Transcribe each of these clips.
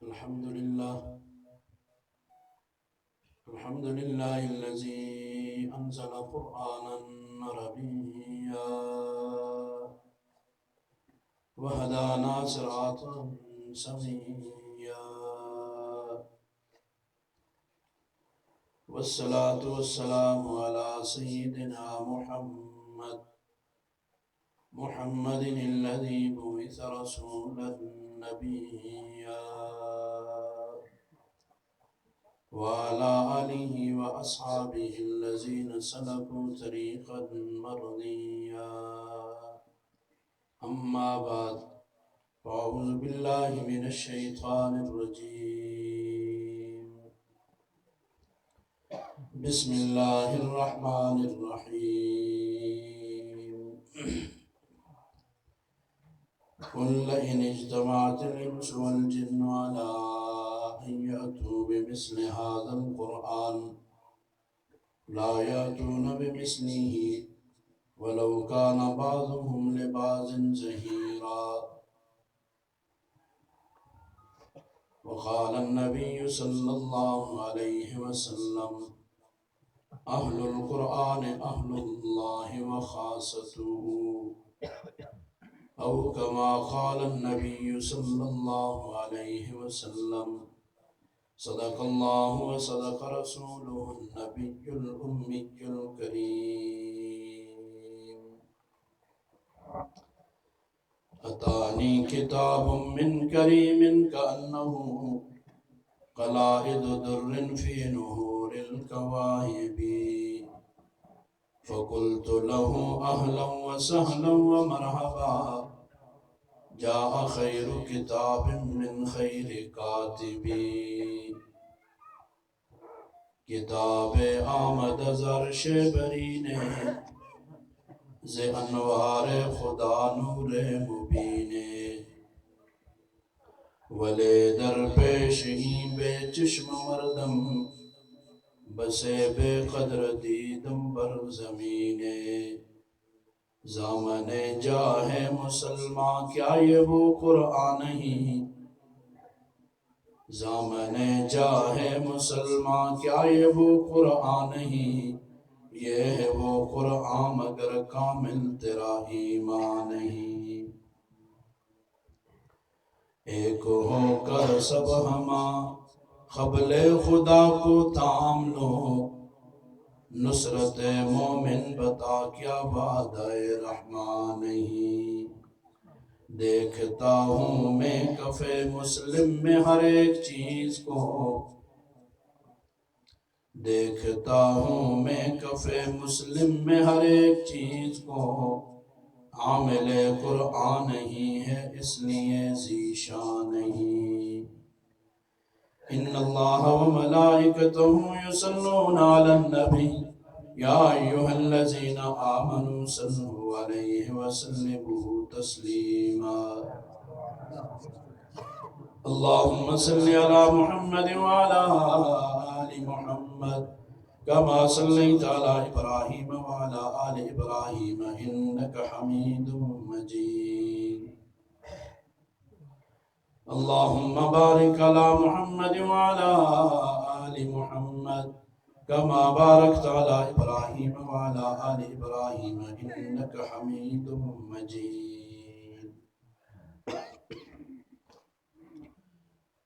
الحمد لله الذي أنزل قرآنا عربيا وهدانا صراطا سويا، والصلاة والسلام على سيدنا محمد الذي بعث رسولا نبيا، وعلى آله وأصحابه الذين سلكوا طريقا مرضيا. أما بعد، فأعوذ بالله من الشيطان الرجيم. بسم الله الرحمن الرحيم. قل لئن اجتمعت الإنس والجن على أن يأتوا بمثل هذا القرآن لا يأتون بمثله ولو كان بعضهم لبعض ظهيرا. وقال النبي صلى الله عليه وسلم: أهل القرآن أهل الله وخاصته، أو كما قال النبي صلى الله عليه وسلم: صدق الله وصدق رسوله النبي الأمي الكريم. أتاني كتاب من كريم كأنه قلائد در في نهور الكواهب، فقلت له أهلا وسهلا ومرحبا، جاء خير كتاب من خير كاتب. کتاب آمد از عرش برینِ ز انوار خدا نور مبین، ولی در پیش این بے چشم مردم بسے بے قدر دیدم بر زمین. زامن جاہ مسلمان کیا یہ وہ قرآن نہیں، زامن جاہ مسلمان کیا یہ وہ قرآن نہیں، یہ ہے وہ قرآن مگر کامل تیرا ایمان نہیں. ایک ہو کر سب ہما قبل خدا کو تام لو، نصرت مومن بتا کیا وعدہ رحمان نہیں. دیکھتا ہوں میں کف مسلم میں ہر ایک چیز کو، دیکھتا ہوں میں کف مسلم میں ہر ایک چیز کو، عامل قرآن نہیں ہے اس لیے ذیشان نہیں. ان اللہ وملائکتہ یصلون علی النبی یا ایہا الذین آمنوا صلوا علیہ وسلموا تسلیما. اللہم صلی علی محمد وعلی آل محمد كما صليت على إبراهيم وعلى آل إبراهيم إنك حميد مجيد. اللهم بارك على محمد وعلى آل محمد كما باركت على إبراهيم وعلى آل إبراهيم إنك حميد مجيد.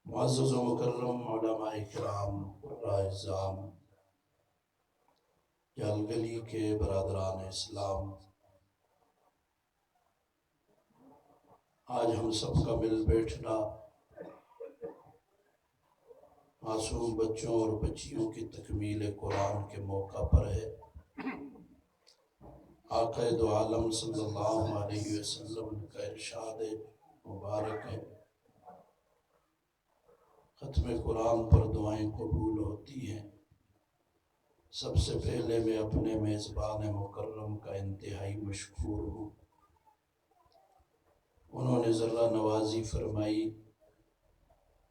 معزز و مکرم علماء کرام، اعزام، جلگلی کے برادران اسلام، آج ہم سب کا مل بیٹھنا معصوم بچوں اور بچیوں کی تکمیل قرآن کے موقع پر ہے. آقا دو عالم صلی اللہ علیہ وسلم کا ارشاد مبارک ہے: ختم قرآن پر دعائیں قبول ہوتی ہیں. سب سے پہلے میں اپنے میزبان مکرم کا انتہائی مشکور ہوں. انہوں نے ذرہ نوازی فرمائی،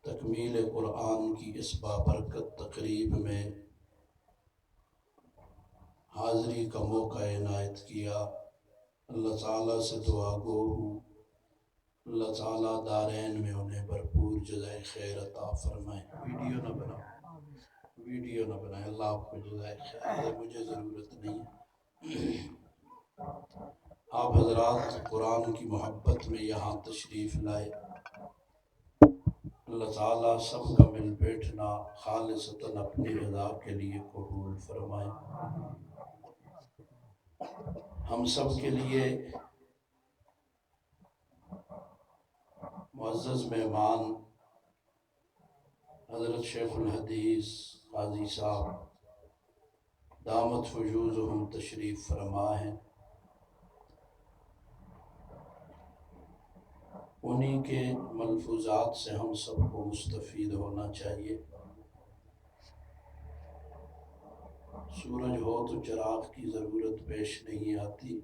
تکمیل قرآن کی اس بابرکت تقریب میں حاضری کا موقع عنایت کیا. اللہ تعالیٰ سے دعا گو ہوں اللہ تعالیٰ دارین میں انہیں بھرپور جزائے خیر عطا فرمائے۔ ویڈیو نہ بنائے، اللہ آپ کو جزائے خیر، مجھے ضرورت نہیں ہے۔ آپ حضرات قرآن کی محبت میں یہاں تشریف لائے، اللہ تعالیٰ سب کا مل بیٹھنا خالصتاً اپنی رضا کے لیے قبول فرمائے۔ ہم سب کے لیے معزز مہمان حضرت شیخ الحدیث قاضی صاحب دامت فجوزہم تشریف فرما ہیں، انہی کے ملفوظات سے ہم سب کو مستفید ہونا چاہیے۔ سورج ہو تو چراغ کی ضرورت پیش نہیں آتی۔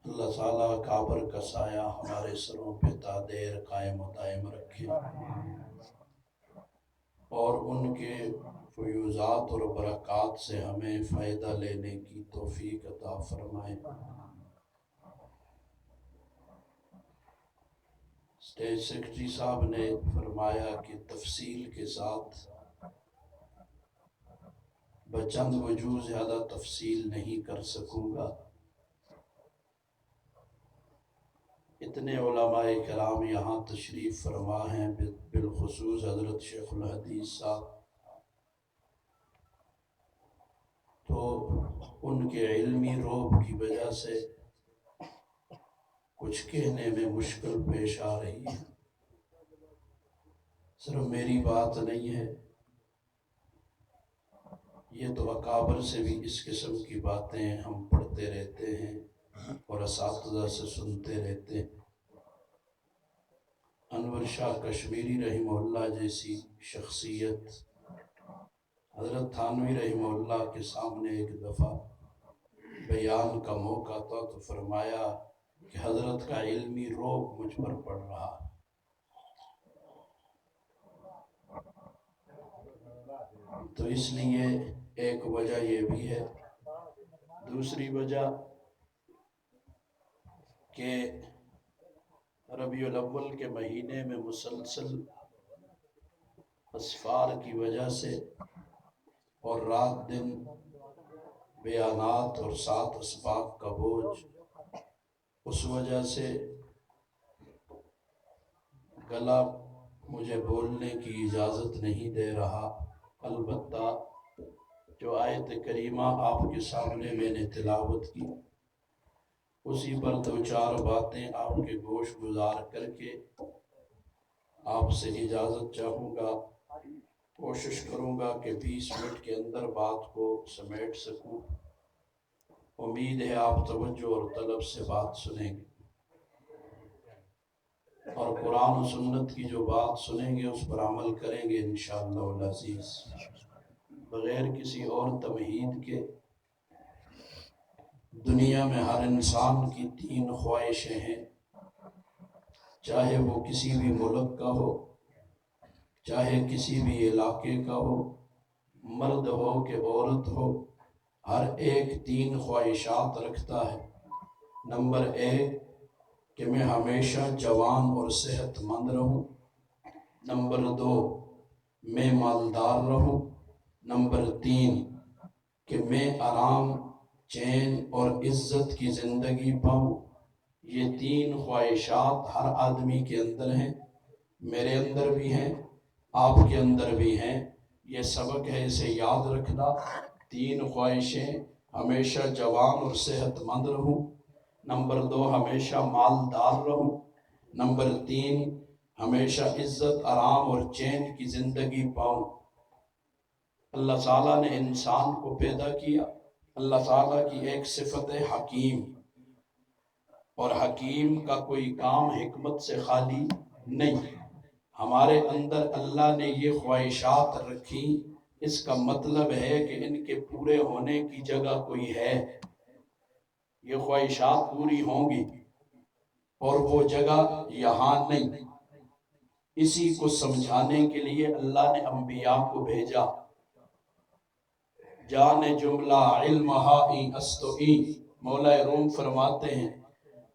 اللہ تعالیٰ کابر کا سایہ ہمارے سروں پہ تا دیر قائم و دائم رکھے، اور ان کے فیوزات اور برکات سے ہمیں فائدہ لینے کی توفیق عطا فرمائے۔ اسٹیج سیکرٹری صاحب نے فرمایا کہ تفصیل کے ساتھ بچند وجوہ زیادہ تفصیل نہیں کر سکوں گا۔ اتنے علماء کرام یہاں تشریف فرما ہیں، بالخصوص حضرت شیخ الحدیث صاحب، تو ان کے علمی روب کی وجہ سے کچھ کہنے میں مشکل پیش آ رہی ہے۔ صرف میری بات نہیں ہے، یہ تو اکابر سے بھی اس قسم کی باتیں ہم پڑھتے رہتے ہیں اور اساتذہ سے سنتے رہتے ہیں۔ انور شاہ کشمیری رحمہ اللہ جیسی شخصیت، حضرت تھانوی رحمہ اللہ کے سامنے ایک دفعہ بیان کا موقع تھا تو فرمایا کہ حضرت کا علمی روب مجھ پر پڑ رہا ہے۔ تو اس لیے ایک وجہ یہ بھی ہے، دوسری وجہ کہ ربیع الاول کے مہینے میں مسلسل اسفار کی وجہ سے اور رات دن بیانات اور سات اسباق کا بوجھ، اس وجہ سے گلا مجھے بولنے کی اجازت نہیں دے رہا۔ البتہ جو آیت کریمہ آپ کے سامنے میں نے تلاوت کی، اسی پر دو چار باتیں آپ کے گوش گزار کر کے آپ سے اجازت چاہوں گا۔ کوشش کروں گا کہ 20 منٹ کے اندر بات کو سمیٹ سکوں۔ امید ہے آپ توجہ اور طلب سے بات سنیں گے، اور قرآن و سنت کی جو بات سنیں گے اس پر عمل کریں گے انشاءاللہ العزیز، بغیر کسی اور تمہید کے۔ دنیا میں ہر انسان کی 3 خواہشیں ہیں، چاہے وہ کسی بھی ملک کا ہو، چاہے کسی بھی علاقے کا ہو، مرد ہو کہ عورت ہو، ہر ایک 3 خواہشات رکھتا ہے۔ نمبر 1 کہ میں ہمیشہ جوان اور صحت مند رہوں۔ نمبر 2 میں مالدار رہوں۔ نمبر 3 کہ میں آرام، چین اور عزت کی زندگی پاؤں۔ یہ 3 خواہشات ہر آدمی کے اندر ہیں، میرے اندر بھی ہیں، آپ کے اندر بھی ہیں۔ یہ سبق ہے، اسے یاد رکھنا۔ 3 خواہشیں: ہمیشہ جوان اور صحت مند رہوں۔ نمبر 2 ہمیشہ مالدار رہوں۔ نمبر 3 ہمیشہ عزت، آرام اور چین کی زندگی پاؤں۔ اللہ تعالیٰ نے انسان کو پیدا کیا، اللہ تعالیٰ کی ایک صفت ہے حکیم، اور حکیم کا کوئی کام حکمت سے خالی نہیں۔ ہمارے اندر اللہ نے یہ خواہشات رکھی، اس کا مطلب ہے کہ ان کے پورے ہونے کی جگہ کوئی ہے۔ یہ خواہشات پوری ہوں گی اور وہ جگہ یہاں نہیں۔ اسی کو سمجھانے کے لیے اللہ نے انبیاء کو بھیجا۔ جان جملہ علم ہائی استوئی، مولا روم فرماتے ہیں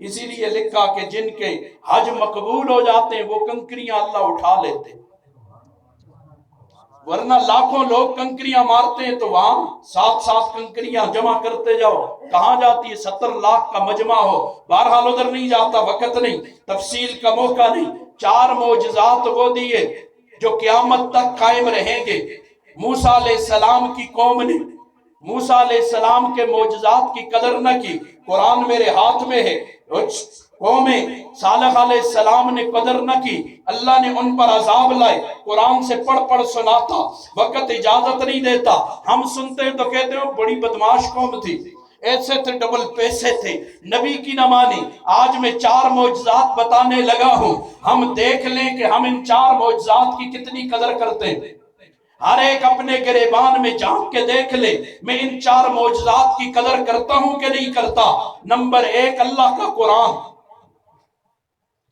اسی لیے لکھا کہ جن کے حج مقبول ہو جاتے ہیں وہ کنکریاں اللہ اٹھا لیتے، ورنہ لاکھوں لوگ کنکریاں مارتے ہیں تو وہاں ساتھ ساتھ کنکریاں جمع کرتے جاؤ، کہاں جاتی ہے؟ 70 لاکھ کا مجمع ہو، بہرحال ادھر نہیں جاتا، وقت نہیں، تفصیل کا موقع نہیں۔ 4 معجزات وہ دیے جو قیامت تک قائم رہیں گے۔ موسیٰ علیہ السلام کی قوم نے موسیٰ علیہ السلام کے معجزات کی قدر نہ کی، قرآن میرے ہاتھ میں ہے، قوم صالح علیہ السلام نے قدر نہ کی، اللہ نے ان پر عذاب لائے، قرآن سے پڑھ پڑھ سناتا، وقت اجازت نہیں دیتا، ہم سنتے ہیں تو کہتے ہیں بڑی بدماش قوم تھی، ایسے تھے، ڈبل پیسے تھے، نبی کی نہ مانی۔ آج میں 4 معجزات بتانے لگا ہوں، ہم دیکھ لیں کہ ہم ان 4 معجزات کی کتنی قدر کرتے ہیں۔ ہر ایک اپنے گریبان میں جھانک کے دیکھ لے، میں ان 4 معجزات کی قدر کرتا ہوں کہ نہیں کرتا۔ نمبر 1، اللہ کا قرآن،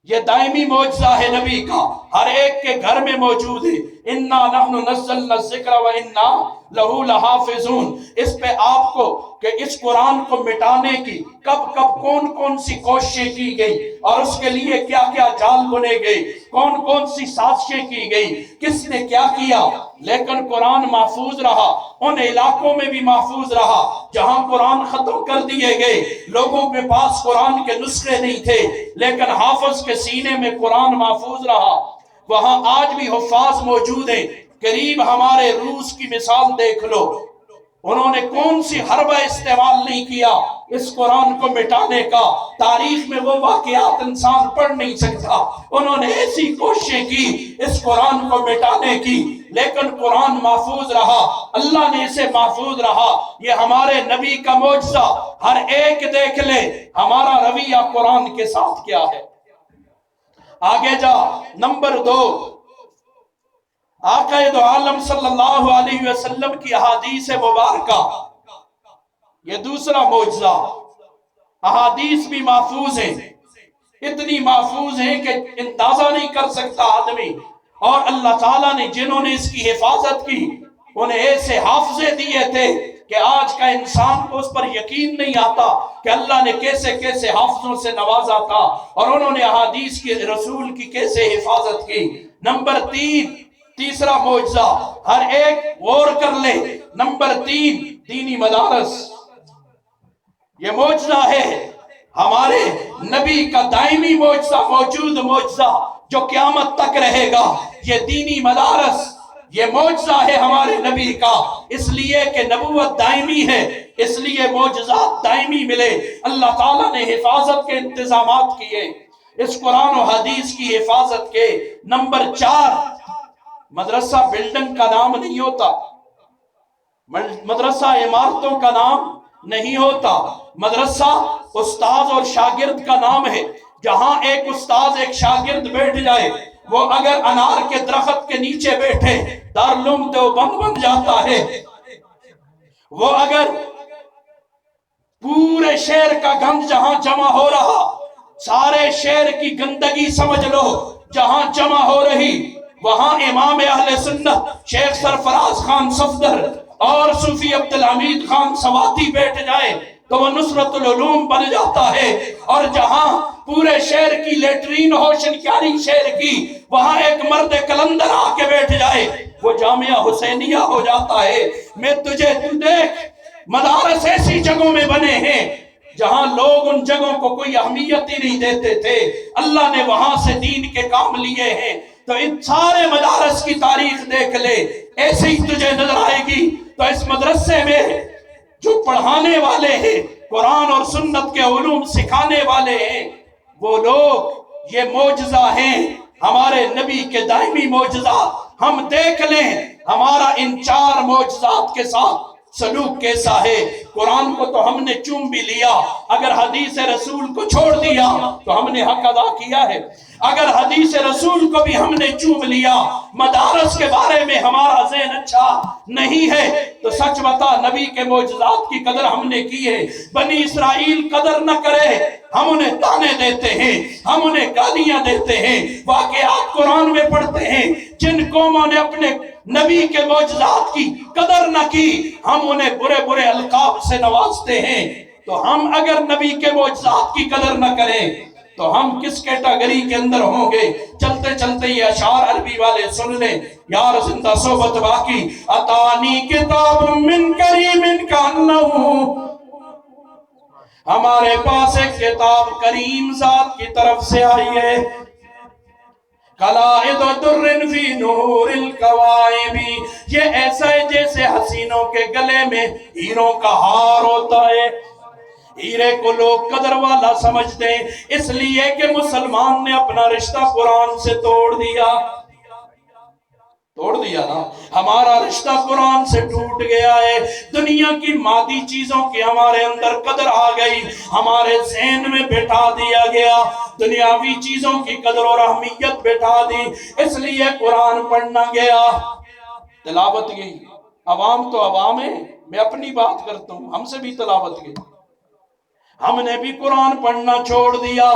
یہ دائمی معجزہ ہے نبی کا، ہر ایک کے گھر میں موجود ہے۔ اِنَّا نَحْنُ نَزَّلْنَا الذِّكْرَ وَإِنَّا لَهُ لَحَافِظُونَ۔ اس پہ آپ کو کہ اس قرآن کو مٹانے کی کب کب کون کون سی کوششیں کی گئی اور اس کے لیے کیا کیا جال بنے گئے، کون کون سی سازشیں کی گئی، کس نے کیا کیا، لیکن قرآن محفوظ رہا۔ ان علاقوں میں بھی محفوظ رہا جہاں قرآن ختم کر دیے گئے، لوگوں کے پاس قرآن کے نسخے نہیں تھے، لیکن حافظ کے سینے میں قرآن محفوظ رہا، وہاں آج بھی حفاظ موجود ہیں۔ قریب ہمارے روس کی مثال دیکھ لو، انہوں نے کون سی حربہ استعمال نہیں کیا اس قرآن کو مٹانے کا، تاریخ میں وہ واقعات انسان پڑھ نہیں سکتا، انہوں نے ایسی کوششیں کی اس قرآن کو مٹانے کی، لیکن قرآن محفوظ رہا، اللہ نے اسے محفوظ رہا۔ یہ ہمارے نبی کا معجزہ، ہر ایک دیکھ لے ہمارا رویہ قرآن کے ساتھ کیا ہے۔ آگے جا، نمبر 2، آقا دو عالم صلی اللہ علیہ وسلم کی احادیث مبارکہ، یہ دوسرا معجزہ۔ احادیث بھی محفوظ ہیں، اتنی محفوظ ہیں کہ اندازہ نہیں کر سکتا آدمی، اور اللہ تعالیٰ نے جنہوں نے اس کی حفاظت کی انہیں ایسے حافظے دیے تھے کہ آج کا انسان کو اس پر یقین نہیں آتا کہ اللہ نے کیسے کیسے حافظوں سے نوازا تھا اور انہوں نے احادیث کی رسول کی کیسے حفاظت کی۔ نمبر 3، تیسرا معجزہ، ہر ایک غور کر لے۔ نمبر 3، دینی مدارس، یہ معجزہ ہے ہمارے نبی کا دائمی معجزہ، موجود معجزہ جو قیامت تک رہے گا۔ یہ دینی مدارس، یہ معجزہ ہے ہمارے نبی کا، اس لیے کہ نبوت دائمی ہے، اس لیے معجزات دائمی ملے۔ اللہ تعالیٰ نے حفاظت کے انتظامات کیے اس قرآن و حدیث کی حفاظت کے۔ نمبر 4، مدرسہ بلڈنگ کا نام نہیں ہوتا، مدرسہ عمارتوں کا نام نہیں ہوتا، مدرسہ استاد اور شاگرد کا نام ہے۔ جہاں ایک استاد ایک شاگرد بیٹھ جائے، وہ اگر انار کے درخت کے نیچے بیٹھے دارالعلوم دیوبند بن جاتا ہے۔ وہ اگر پورے شہر کا گند جہاں جمع ہو رہا، سارے شہر کی گندگی سمجھ لو جہاں جمع ہو رہی، وہاں امام اہل سنت شیخ سرفراز خان صفدر اور صوفی عبدالحمید خان سواتی بیٹھ جائے تو وہ نصرت العلوم بن جاتا ہے۔ اور جہاں پورے شہر کی لیٹرین ہو، شنکیاری شہر کی، وہاں ایک مرد کلندر آ کے بیٹھ جائے وہ جامعہ حسینیہ ہو جاتا ہے۔ میں تو دیکھ، مدارس ایسی جگہوں میں بنے ہیں جہاں لوگ ان جگہوں کو کوئی اہمیت ہی نہیں دیتے تھے، اللہ نے وہاں سے دین کے کام لیے ہیں۔ تو ان سارے مدارس کی تاریخ دیکھ لے، ایسے ہی تجھے نظر آئے گی۔ تو اس مدرسے میں جو پڑھانے والے ہیں، قرآن اور سنت کے علوم سکھانے والے ہیں، وہ لوگ یہ معجزہ ہیں ہمارے نبی کے دائمی معجزات۔ ہم دیکھ لیں ہمارا ان 4 معجزات کے ساتھ سلوک کیسا ہے۔ قرآن کو تو ہم نے چوم بھی لیا، اگر حدیث رسول کو چھوڑ دیا تو ہم نے حق ادا کیا ہے۔ اگر حدیث رسول کو بھی ہم نے چوم لیا، مدارس کے بارے میں ہمارا ذہن اچھا نہیں ہے تو سچ بتا نبی کے معجزات کی قدر ہم نے کی ہے۔ بنی اسرائیل قدر نہ کرے، ہم انہیں تانے دیتے ہیں، ہم انہیں گالیاں دیتے ہیں، واقعات قرآن میں پڑھتے ہیں۔ جن قوموں نے اپنے نبی کے معجزات کی قدر نہ کی، ہم انہیں برے برے القاب سے نوازتے ہیں۔ تو ہم اگر نبی کے معجزات کی قدر نہ کریں تو ہم کس کیٹاگری کے اندر ہوں گے؟ چلتے چلتے یہ اشعار عربی والے سن لیں، یار زندہ صحبت باقی، اتانی کتاب من کریم کانہو، ہمارے پاس ایک کتاب کریم ذات کی طرف سے آئی ہے، قلائد در فی نور القوائب، یہ ایسا ہے جیسے حسینوں کے گلے میں ہیروں کا ہار ہوتا ہے۔ ہیرے کو لوگ قدر والا سمجھتے ہیں، اس لیے کہ مسلمان نے اپنا رشتہ قرآن سے توڑ دیا نا، ہمارا رشتہ قرآن سے ٹوٹ گیا ہے، دنیا کی مادی چیزوں کی ہمارے اندر قدر آ گئی، ہمارے ذہن میں بٹھا دیا گیا، دنیاوی چیزوں کی قدر اور اہمیت بٹھا دی، اس لیے قرآن پڑھنا گیا، تلاوت گئی۔ عوام تو عوام ہے، میں اپنی بات کرتا ہوں، ہم سے بھی تلاوت گئی، ہم نے بھی قرآن پڑھنا چھوڑ دیا۔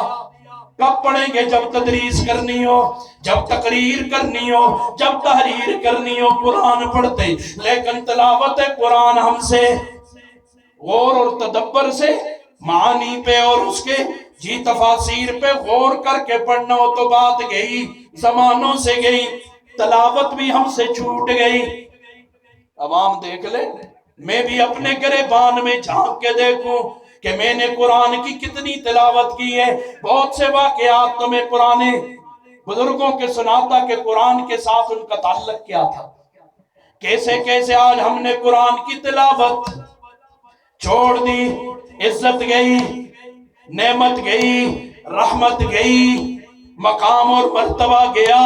کب پڑھیں گے؟ جب تدریس کرنی ہو، جب تقریر کرنی ہو، جب تحریر کرنی ہو قرآن پڑھتے، لیکن تلاوت قرآن ہم سے غور اور تدبر سے معانی پہ اور اس کے تفاسیر پہ غور کر کے پڑھنا ہو تو بات گئی، زمانوں سے گئی، تلاوت بھی ہم سے چھوٹ گئی۔ عوام دیکھ لے، میں بھی اپنے گریبان میں جھانک کے دیکھوں کہ میں نے قرآن کی کتنی تلاوت کی ہے۔ بہت سے واقعات تو میں پرانے بزرگوں کے سناتا کہ قرآن کے ساتھ ان کا تعلق کیا تھا، کیسے کیسے آج ہم نے قرآن کی تلاوت چھوڑ دی، عزت گئی، نعمت گئی، رحمت گئی، مقام اور مرتبہ گیا۔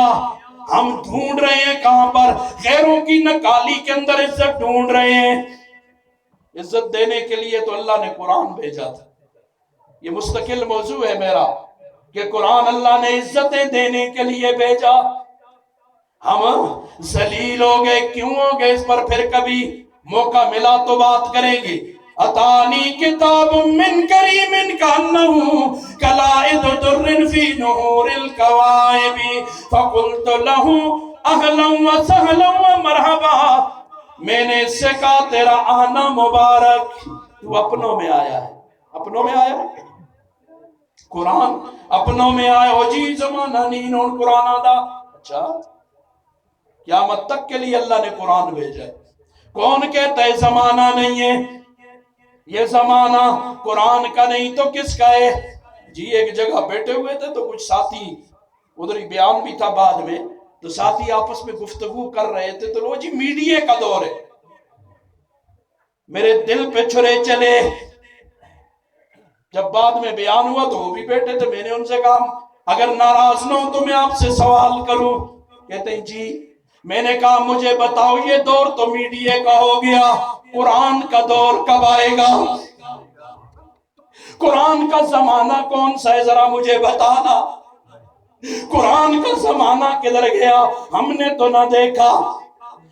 ہم ڈھونڈ رہے ہیں کہاں پر؟ غیروں کی نکالی کے اندر عزت ڈھونڈ رہے ہیں۔ عزت دینے کے لیے تو اللہ نے قرآن بھیجا تھا، یہ مستقل موضوع ہے میرا کہ قرآن اللہ نے عزتیں دینے کے لیے بھیجا۔ ہم ذلیل ہو گئے، کیوں ہو گئے؟ اس پر پھر کبھی موقع ملا تو بات کریں گے۔ اتانی کتاب من کریم کانہو قلائد در فی نور القوائب فقلت لہ اہلا و سہلا و مرحبا، میں نے اس سے کہا تیرا آنا مبارک، تو اپنوں میں آیا ہے، اپنوں میں آیا ہے، قرآن اپنوں میں آیا ہو جی، زمانہ نہیں اور قرآن آدھا۔ اچھا، قیامت تک کے لیے اللہ نے قرآن بھیجا ہے۔ کون کہتا ہے زمانہ نہیں ہے؟ یہ زمانہ قرآن کا نہیں تو کس کا ہے؟ جی ایک جگہ بیٹھے ہوئے تھے تو کچھ ساتھی، ادھر ہی بیان بھی تھا بعد میں، تو ساتھی آپس میں گفتگو کر رہے تھے، تو لو جی میڈیا کا دور ہے، میرے دل پہ چھرے چلے۔ جب بعد میں بیان ہوا تو وہ بھی بیٹھے تھے، میں نے ان سے کہا اگر ناراض نہ ہو تو میں آپ سے سوال کروں؟ کہتے ہیں جی۔ میں نے کہا مجھے بتاؤ، یہ دور تو میڈیا کا ہو گیا، قرآن کا دور کب آئے گا؟ قرآن کا زمانہ کون سا ہے ذرا مجھے بتانا، قرآن کا زمانہ کدھر گیا؟ ہم نے تو نہ دیکھا۔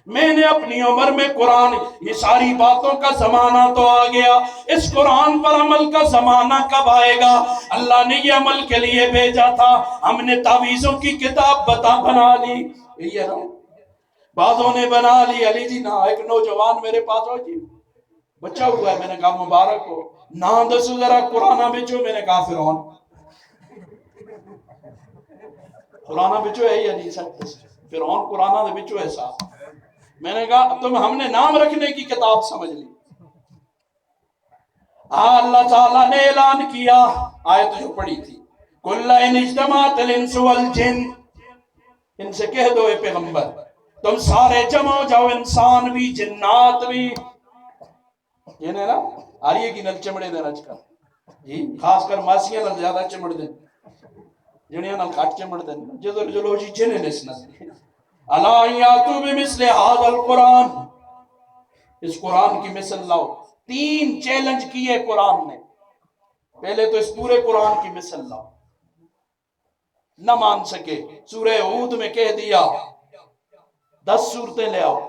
میں نے اپنی عمر میں قرآن، یہ ساری باتوں کا زمانہ تو آ گیا، اس قرآن پر عمل کا زمانہ کب آئے گا؟ اللہ نے یہ عمل کے لیے بھیجا تھا، ہم نے تعویذوں کی کتاب بنا لی، یہ نا بعضوں نے بنا لی۔ علی جی نا، ایک نوجوان میرے پاس ہو جی، بچہ ہوا ہے، میں نے کہا مبارک ہو، نا دسو ذرا قرآن بچو، میں نے کہا فرعون، قرآن بچو ہے یا نہیں سکتے؟ فرعون قرآن بچو ہے صاحب۔ میں نے کہا تم، ہم نے نام رکھنے کی کتاب سمجھ لی۔ اللہ تعالیٰ نے اعلان کیا، آیت جو پڑھی تھی، قُلْ إِنِ اجْتَمَعَتِ الْإِنسُ وَالْجِنُّ، ان سے کہہ دو اے پیغمبر تم سارے جمع ہو جاؤ، انسان بھی جنات بھی۔ یہ نا آ رہی ہے کہ نل چمڑے دے رج کا جی، خاص کر ماسیاں نل زیادہ چمڑ دیں، جنیاں نل کھٹ چمڑ دیں، جدر جلو جی جنے نسنا الا یاتو بمثل ھذا القرآن، اس قرآن کی مثل لاؤ۔ 3 چیلنج کیے قرآن نے، پہلے تو اس پورے قرآن کی مثل لاؤ، نہ مان سکے۔ سورہ ہود میں کہہ دیا 10 صورتیں لے آؤ،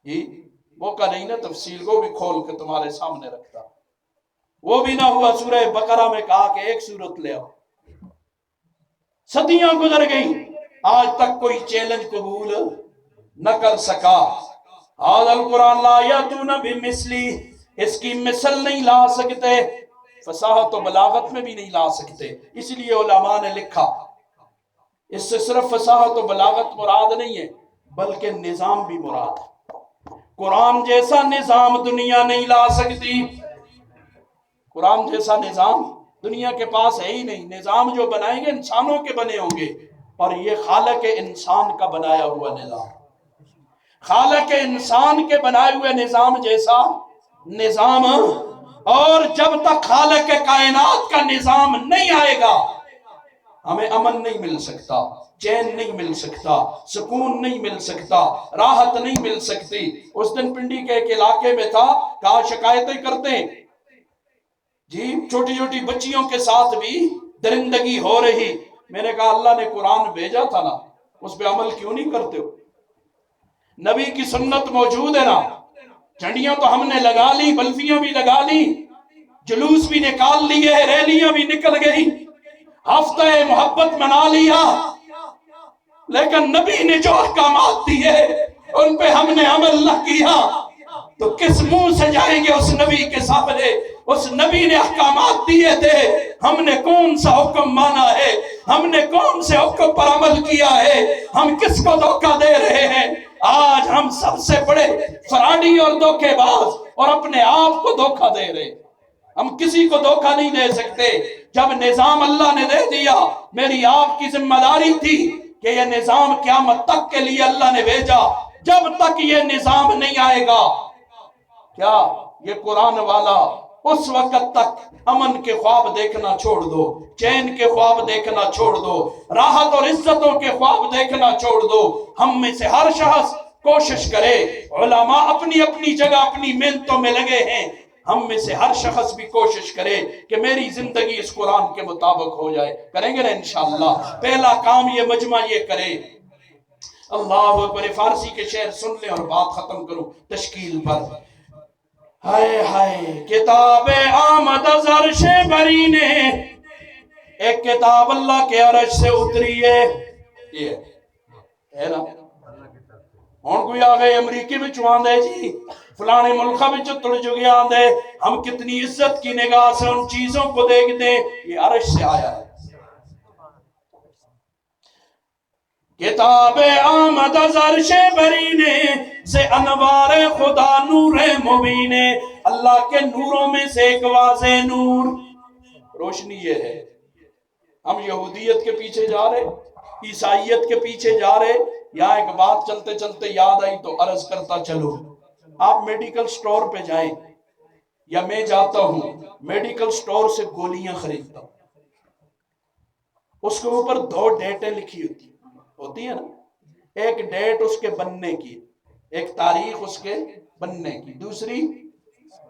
یہ موقع نہیں نا تفصیل کو بھی کھول کے تمہارے سامنے رکھتا، وہ بھی نہ ہوا۔ سورہ بقرہ میں کہا کہ 1 صورت لے آؤ، صدیاں گزر گئی، آج تک کوئی چیلنج قبول نہ کر سکا۔ ھذا القرآن لا یاتون بمثلی، اس کی مثل نہیں لا سکتے، فصاحت و بلاغت میں بھی نہیں لا سکتے۔ اس لیے علماء نے لکھا اس سے صرف فصاحت و بلاغت مراد نہیں ہے بلکہ نظام بھی مراد ہے۔ قرآن جیسا نظام دنیا نہیں لا سکتی، قرآن جیسا نظام دنیا کے پاس ہے ہی نہیں۔ نظام جو بنائیں گے انسانوں کے بنے ہوں گے، اور یہ خالق انسان کا بنایا ہوا نظام، خالق انسان کے بنائے ہوئے نظام جیسا نظام، اور جب تک خالق کائنات کا نظام نہیں آئے گا ہمیں امن نہیں مل سکتا، چین نہیں مل سکتا، سکون نہیں مل سکتا، راحت نہیں مل سکتی۔ اس دن پنڈی کے ایک علاقے میں تھا، کہا شکایتیں کرتے ہیں جی چھوٹی چھوٹی بچیوں کے ساتھ بھی درندگی ہو رہی۔ میں نے کہا اللہ نے قرآن بھیجا تھا نا، اس پہ عمل کیوں نہیں کرتے ہو؟ نبی کی سنت موجود ہے نا، جھنڈیاں تو ہم نے لگا لی، بلفیاں بھی لگا لی، جلوس بھی نکال لیے، ریلیاں بھی نکل گئی، ہفتہ محبت منا لیا، لیکن نبی نے جو احکامات دیے ان پہ ہم نے عمل نہ کیا تو کس منہ سے جائیں گے اس نبی کے سامنے؟ اس نبی نے احکامات دیے تھے، ہم نے کون سا حکم مانا ہے؟ ہم نے کون سے حکم پر عمل کیا ہے؟ ہم کس کو دھوکہ دے رہے ہیں؟ آج ہم سب سے بڑے فراڈی اور دھوکے باز اور اپنے آپ کو دھوکہ دے رہے ہیں۔ ہم کسی کو دھوکہ نہیں دے سکتے۔ جب نظام اللہ نے دے دیا، میری آپ کی ذمہ داری تھی کہ یہ نظام قیامت تک کے لیے اللہ نے بھیجا، جب تک یہ نظام نہیں آئے گا کیا یہ قرآن والا اس وقت تک امن کے خواب دیکھنا چھوڑ دو، چین کے خواب دیکھنا چھوڑ دو، راحت اور عزتوں کے خواب دیکھنا چھوڑ دو۔ ہم میں سے ہر شخص کوشش کرے، علماء اپنی اپنی جگہ اپنی محنتوں میں لگے ہیں، ہم میں سے ہر شخص بھی کوشش کرے کہ میری زندگی اس قرآن کے مطابق ہو جائے۔ کریں گے نا انشاءاللہ؟ پہلا کام یہ مجمع یہ کرے۔ اللہ اکبر۔ فارسی کے شعر سن لیں اور بات ختم کروں تشکیل پر۔ ہائے ہائے کتاب آمد از عرش بری نے، ایک کتاب اللہ کے عرش سے اتری ہے، یہ ہے نا؟ ہون کوئی آگئے امریکی میں چوان دے جی فلانے ملکہ میں چتڑ جو گیا دے، ہم کتنی عزت کی نگاہ سے ان چیزوں کو دیکھ دیں، یہ عرش سے آیا ہے۔ کتاب آمد از عرش برینے سے انوار خدا نور مبین، اللہ کے نوروں میں سے ایک واضح نور، روشنی یہ ہے۔ ہم یہودیت کے پیچھے جا رہے، عیسائیت کے پیچھے جا رہے۔ یہاں ایک بات چلتے چلتے یاد آئی تو عرض کرتا چلو۔ آپ میڈیکل سٹور پہ جائیں، یا میں جاتا ہوں میڈیکل سٹور سے گولیاں خریدتا ہوں، اس کے اوپر 2 ڈیٹیں لکھی ہوتی ہیں نا، ایک ڈیٹ اس کے بننے کی، ایک تاریخ اس کے بننے کی، دوسری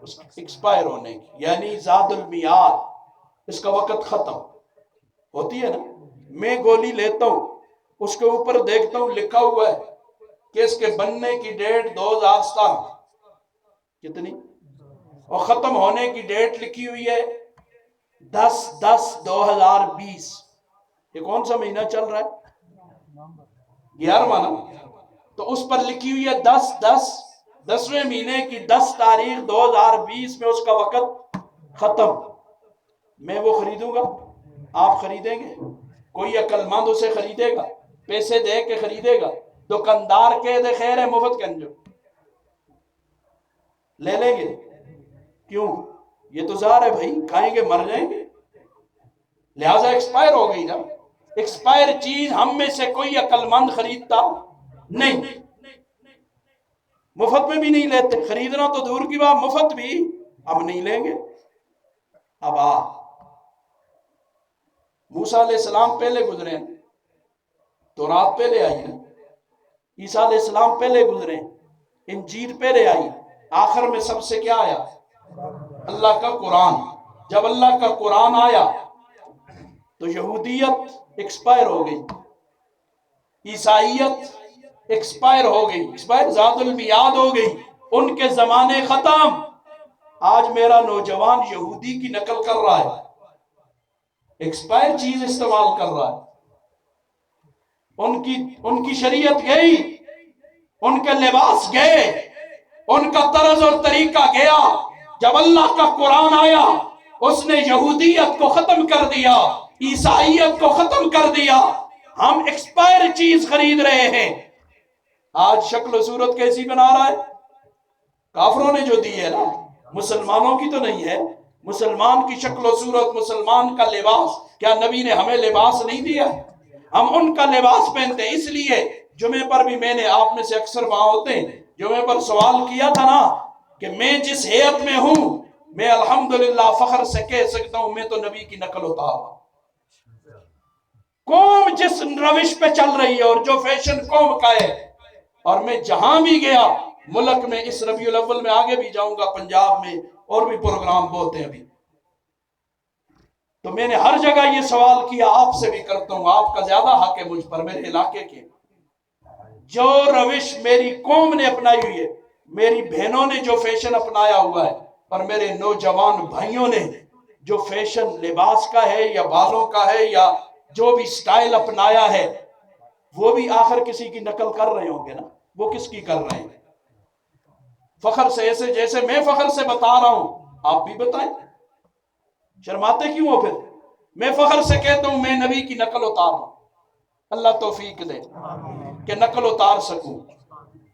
اس کے ایکسپائر ہونے کی، یعنی زاد المیعاد، اس کا وقت ختم ہوتی ہے نا۔ میں گولی لیتا ہوں، اس کے اوپر دیکھتا ہوں لکھا ہوا ہے کہ اس کے بننے کی ڈیٹ 2017 کتنی، اور ختم ہونے کی ڈیٹ لکھی ہوئی ہے 10/10/2020۔ یہ کون سا مہینہ چل رہا ہے؟ 11واں نا؟ تو اس پر لکھی ہوئی ہے 10/10/10ویں مہینے کی 10 تاریخ 2020 میں اس کا وقت ختم۔ میں وہ خریدوں گا؟ آپ خریدیں گے؟ کوئی عقل مند اسے خریدے گا؟ پیسے دے کے خریدے گا؟ دکاندار کے دے خیر ہے مفت کنجو لے لیں گے؟ کیوں؟ یہ تو زہر ہے بھائی، کھائیں گے مر جائیں گے، لہٰذا ایکسپائر ہو گئی نا۔ ایکسپائر چیز ہم میں سے کوئی عقل مند خریدتا نہیں، مفت میں بھی نہیں لیتے، خریدنا تو دور کی بات، مفت بھی ہم نہیں لیں گے۔ اب موسیٰ علیہ السلام پہلے گزرے، تورات پہلے آئی نا، عیسیٰ علیہ السلام پہلے گزرے، انجیل پہلے آئی، آخر میں سب سے کیا آیا؟ اللہ کا قرآن۔ جب اللہ کا قرآن آیا تو یہودیت ایکسپائر ہو گئی، عیسائیت ایکسپائر ہو گئی، ایکسپائر ذات المیعاد ہو گئی، ان کے زمانے ختم۔ آج میرا نوجوان یہودی کی نقل کر رہا ہے، ایکسپائر چیز استعمال کر رہا ہے، ان کی شریعت گئی، ان کے لباس گئے، ان کا طرز اور طریقہ گیا، جب اللہ کا قرآن آیا اس نے یہودیت کو ختم کر دیا، عیسائیت کو ختم کر دیا، ہم ایکسپائر چیز خرید رہے ہیں۔ آج شکل و صورت کیسی بنا رہا ہے؟ کافروں نے جو دی ہے نا، مسلمانوں کی تو نہیں ہے۔ مسلمان کی شکل و صورت، مسلمان کا لباس، کیا نبی نے ہمیں لباس نہیں دیا؟ ہم ان کا لباس پہنتے ہیں۔ اس لیے جمعے پر بھی میں نے آپ میں سے اکثر وہاں ہوتے ہیں، جمعے پر سوال کیا تھا نا کہ میں جس ہیئت میں ہوں، میں الحمدللہ فخر سے کہہ سکتا ہوں میں تو نبی کی نقل اتار ہوں۔ قوم جس روش پہ چل رہی ہے اور جو فیشن قوم کا ہے، اور میں جہاں بھی گیا ملک میں، اس ربیع الاول میں آگے بھی جاؤں گا، پنجاب میں اور بھی پروگرام بہت ہیں ابھی، تو میں نے ہر جگہ یہ سوال کیا، آپ سے بھی کرتا ہوں، آپ کا زیادہ حق ہے مجھ پر، میرے علاقے کے۔ جو روش میری قوم نے اپنائی ہوئی ہے، میری بہنوں نے جو فیشن اپنایا ہوا ہے، اور میرے نوجوان بھائیوں نے جو فیشن لباس کا ہے یا بالوں کا ہے یا جو بھی سٹائل اپنایا ہے، وہ بھی آخر کسی کی نقل کر رہے ہوں گے نا۔ وہ کس کی کر رہے ہیں؟ فخر سے، ایسے جیسے میں فخر سے بتا رہا ہوں آپ بھی بتائیں، شرماتے کیوں ہو؟ پھر میں فخر سے کہتا ہوں میں نبی کی نقل اتار ہوں، اللہ توفیق دے کہ نقل اتار سکوں،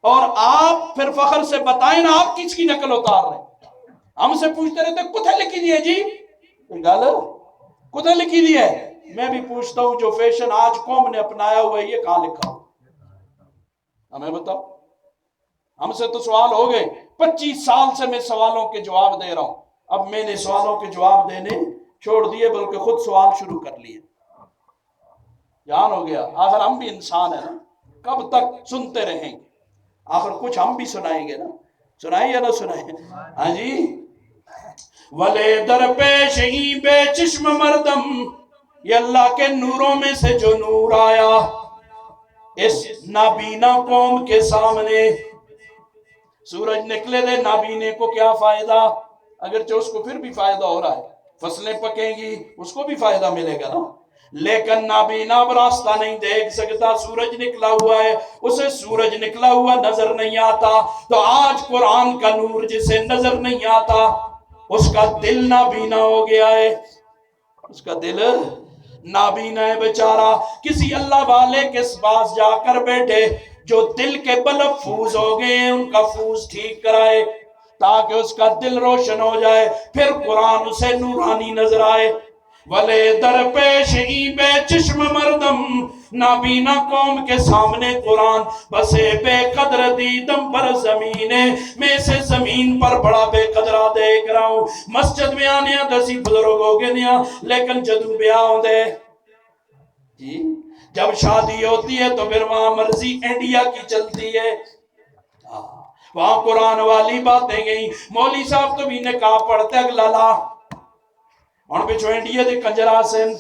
اور آپ پھر فخر سے بتائیں نا آپ کس کی نقل اتار رہے ہیں۔ ہم سے پوچھتے رہتے کتھے لکھی دی ہے جی، گل کتھے لکھی دی ہے؟ میں بھی پوچھتا ہوں جو فیشن آج قوم نے اپنایا ہوا ہے یہ کہاں لکھا؟ ہمیں بتاؤ۔ ہم سے تو سوال ہو گئے، 25 سال سے میں سوالوں کے جواب دے رہا ہوں، اب میں نے سوالوں کے جواب دینے چھوڑ دیے، بلکہ خود سوال شروع کر لیے۔ جان ہو گیا، آخر ہم بھی انسان ہیں نا، کب تک سنتے رہیں گے؟ آخر کچھ ہم بھی سنائیں گے نا، سنائیں یا نہ سنائیں؟ ہاں جی، ولے در پیش ہی بے چشم مردم، یہ اللہ کے نوروں میں سے جو نور آیا اس نابینا قوم کے سامنے۔ سورج نکلے دے نابینے کو کیا فائدہ؟ اگرچہ اس کو پھر بھی فائدہ ہو رہا ہے، فصلیں پکیں گی اس کو بھی فائدہ ملے گا نا، لیکن نابینا اب راستہ نہیں دیکھ سکتا، سورج نکلا ہوا ہے، اسے سورج نکلا ہوا نظر نہیں آتا۔ تو آج قرآن کا نور جسے نظر نہیں آتا، اس کا دل نابینا ہو گیا ہے، اس کا دل نابینا ہے بیچارہ۔ کسی اللہ والے کے پاس جا کر بیٹھے جو دل کے بلب فوز ہو گئے ہیں، ان کا فوز ٹھیک کرائے تاکہ اس کا دل روشن ہو جائے، پھر قرآن اسے نورانی نظر آئے۔ ولے در پیش ای بے چشم مردم، نابینا قوم کے سامنے قرآن بسے بے قدر دیدم پر زمینے، میں سے زمین پر بڑا بے قدرہ دیکھ رہا ہوں۔ مسجد میں آنے دسی بزرگ ہو گئے دیا، لیکن جدو بیاہ ہوں دے جی، جب شادی ہوتی ہے تو پھر وہاں مرضی انڈیا کی چلتی ہے، وہاں قرآن والی باتیں گئی، مولوی صاحب تو بھی نکاح پڑھتے اگلا لا اور پچھو انڈیا دے کنجرا سن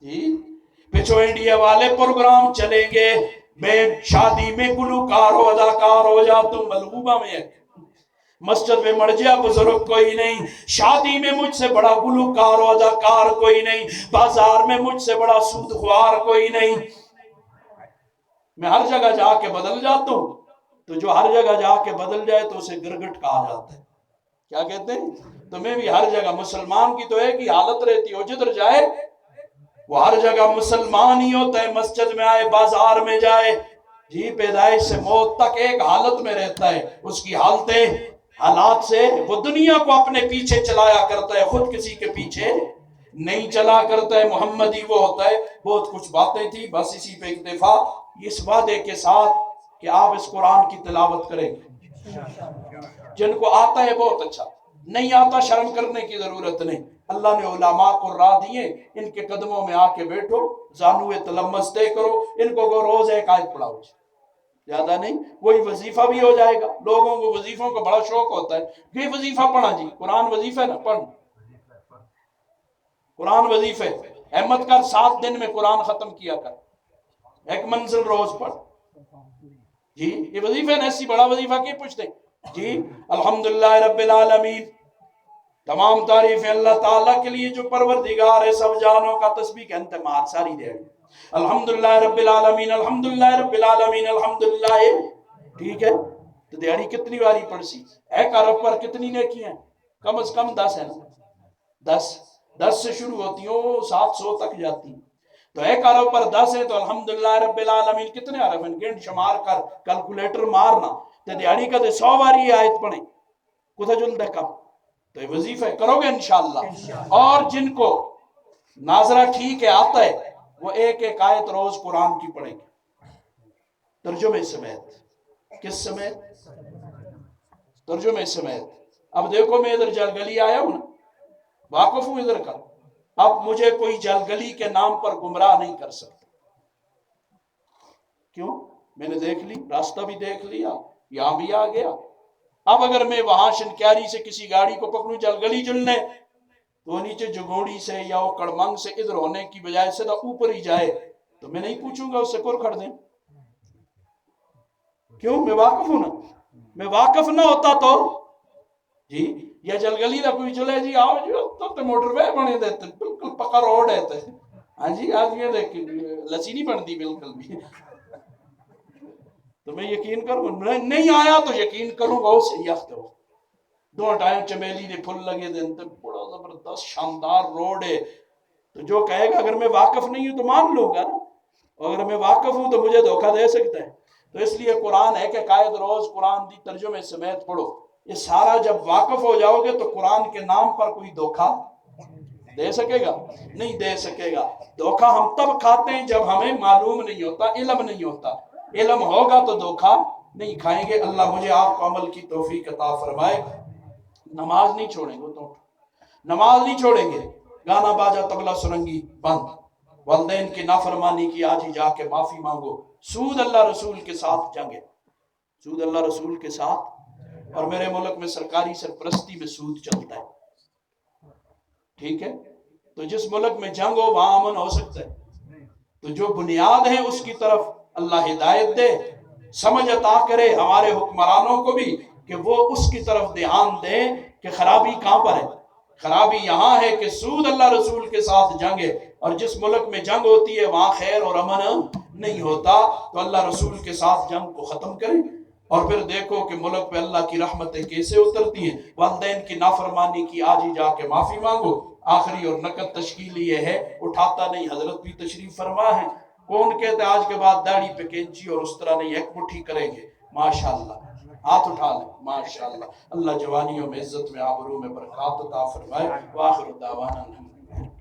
جی، پچھو انڈیا والے پروگرام چلیں گے، میں شادی میں گلوکار ہو اداکار ہو جا تم ملغوبہ میں ہے، مسجد میں مر جا بزرگ کوئی نہیں، شادی میں مجھ سے بڑا گلوکار و اداکار کوئی نہیں، بازار میں مجھ سے بڑا سودخوار کوئی نہیں۔ میں ہر جگہ جا کے بدل جاتا ہوں، تو جو ہر جگہ جا کے بدل جائے تو اسے گرگٹ کہا جاتا ہے، کیا کہتے ہیں؟ تو میں بھی ہر جگہ، مسلمان کی تو ایک ہی حالت رہتی ہے، جدھر جائے وہ ہر جگہ مسلمان ہی ہوتا ہے، مسجد میں آئے بازار میں جائے جی، پیدائش سے موت تک ایک حالت میں رہتا ہے، اس کی حالات سے وہ دنیا کو اپنے پیچھے چلایا کرتا ہے، خود کسی کے پیچھے نہیں چلا کرتا ہے، محمدی وہ ہوتا ہے۔ بہت کچھ باتیں تھی، بس اسی پہ اکتفا، اس وعدے کے ساتھ کہ آپ اس قرآن کی تلاوت کریں گے، جن کو آتا ہے بہت اچھا، نہیں آتا شرم کرنے کی ضرورت نہیں، اللہ نے علماء کو راہ دیے، ان کے قدموں میں آ کے بیٹھو، زانوے تلمس دے کرو، ان کو روز ایک آیت پڑھاؤ، زیادہ نہیں، وہی وظیفہ بھی ہو جائے گا۔ لوگوں کو وظیفوں کا بڑا شوق ہوتا ہے، یہ وظیفہ پڑھا جی، قرآن وظیفہ ہے نا، پڑھ قرآن وظیفہ ہے، احمد کر 7 دن میں قرآن ختم کیا کر، ایک منزل روز پڑھ جی، یہ وظیفہ ہے نا، ایسی بڑا وظیفہ کی پوچھتے جی؟ الحمدللہ رب العالمین، تمام تعریفیں اللہ تعالیٰ کے لیے جو پروردگار ہے سب جانوں کا، تسبیح کا انتمار ساری دے الحمدللہ رب العالمین، الحمدللہ رب العالمین، الحمدللہ، ٹھیک ہے؟ تو دیہڑی کتنی باری پڑھ سی، ایک عرب پر کتنی نیکیاں ہیں؟ کم از کم 10 ہے نا، 10 سے شروع ہوتی ہیں وہ 700 تک جاتی ہیں، تو ایک عرب پر 10 ہے تو الحمدللہ رب العالمین کتنے عرب ہیں؟ گنٹ شمار کر، کیلکولیٹر مارنا تے دیہڑی کا 100 باری آیت پڑھیں کتھا جلد ہے کم، تو یہ وظیفہ کرو گے انشاءاللہ۔ اور جن کو ناظرہ ٹھیک ہے آتا ہے وہ ایک ایک آیت روز قرآن کی پڑھیں گے، ترجمے سمیت۔ کس سمیت؟ ترجمے سمیت۔ اب دیکھو میں ادھر جلگلی آیا ہوں نا، واقف ہوں ادھر کا، اب مجھے کوئی جلگلی کے نام پر گمراہ نہیں کر سکتا، کیوں؟ میں نے دیکھ لی، راستہ بھی دیکھ لیا، یہاں بھی آ گیا۔ اب اگر میں وہاں شنکیاری سے کسی گاڑی کو پکڑوں جلگلی جلنے، تو وہ نیچے جگوڑی سے یا وہ کڑمنگ سے ادھر ہونے کی بجائے سیدھا اوپر ہی جائے، تو میں نہیں پوچھوں گا اس سے کور کھڑ دیں، کیوں؟ میں واقف ہوں نا۔ میں واقف نہ ہوتا تو جی یا جلگلی دا کوئی چلے جی آؤ جی تو موٹر وے بنے دیتے، بالکل پکا روڈ ہے تے، ہاں جی آج یہ دیکھ لسی نہیں بنتی بالکل بھی، تو میں یقین کروں نہیں آیا تو یقین کروں گا اسے یخت ہو دو ٹائم چمیلی دے پھل لگے دیں تے بڑا زبردست شاندار روڈ ہے، تو جو کہے گا اگر میں واقف نہیں ہوں تو مان لوں گا نا، اگر میں واقف ہوں تو مجھے دھوکہ دے سکتا ہے۔ تو اس لیے قرآن ہے کہ قائد روز قرآن دی ترجمے سمیت پڑھو، یہ سارا جب واقف ہو جاؤ گے تو قرآن کے نام پر کوئی دھوکہ دے سکے گا؟ نہیں دے سکے گا۔ دھوکہ ہم تب کھاتے ہیں جب ہمیں معلوم نہیں ہوتا، علم نہیں ہوتا، علم ہوگا تو دھوکہ نہیں کھائیں گے۔ اللہ مجھے آپ کو عمل کی توفیق عطا فرمائے۔ نماز نہیں چھوڑیں گے، تو نماز نہیں چھوڑیں گے، گانا باجا تبلا سرنگی بند، والدین کی نافرمانی کی آج ہی جا کے معافی مانگو، سود اللہ رسول کے ساتھ جنگے، سود اللہ رسول کے ساتھ، اور میرے ملک میں سرکاری سرپرستی میں سود چلتا ہے، ٹھیک ہے؟ تو جس ملک میں جنگ ہو وہاں امن ہو سکتا ہے، تو جو بنیاد ہے اس کی طرف اللہ ہدایت دے، سمجھ عطا کرے ہمارے حکمرانوں کو بھی کہ وہ اس کی طرف دھیان دیں کہ خرابی کہاں پر ہے؟ خرابی یہاں ہے کہ سود اللہ رسول کے ساتھ جنگ ہے، اور جس ملک میں جنگ ہوتی ہے وہاں خیر اور امن نہیں ہوتا، تو اللہ رسول کے ساتھ جنگ کو ختم کریں، اور پھر دیکھو کہ ملک پہ اللہ کی رحمتیں کیسے اترتی ہیں۔ والدین کی نافرمانی کی آج ہی جا کے معافی مانگو۔ آخری اور نقد تشکیلی یہ ہے، اٹھاتا نہیں حضرت بھی تشریف فرما ہے، کون کہتے آج کے بعد داڑھی پہ کینچی اور اس طرح نہیں، ایک مٹھی کریں گے، ماشاءاللہ ہاتھ اٹھا لیں، ماشاءاللہ۔ اللہ جوانیوں میں عزت میں آبرو میں برکات عطا فرمائے۔ وآخر دعوانا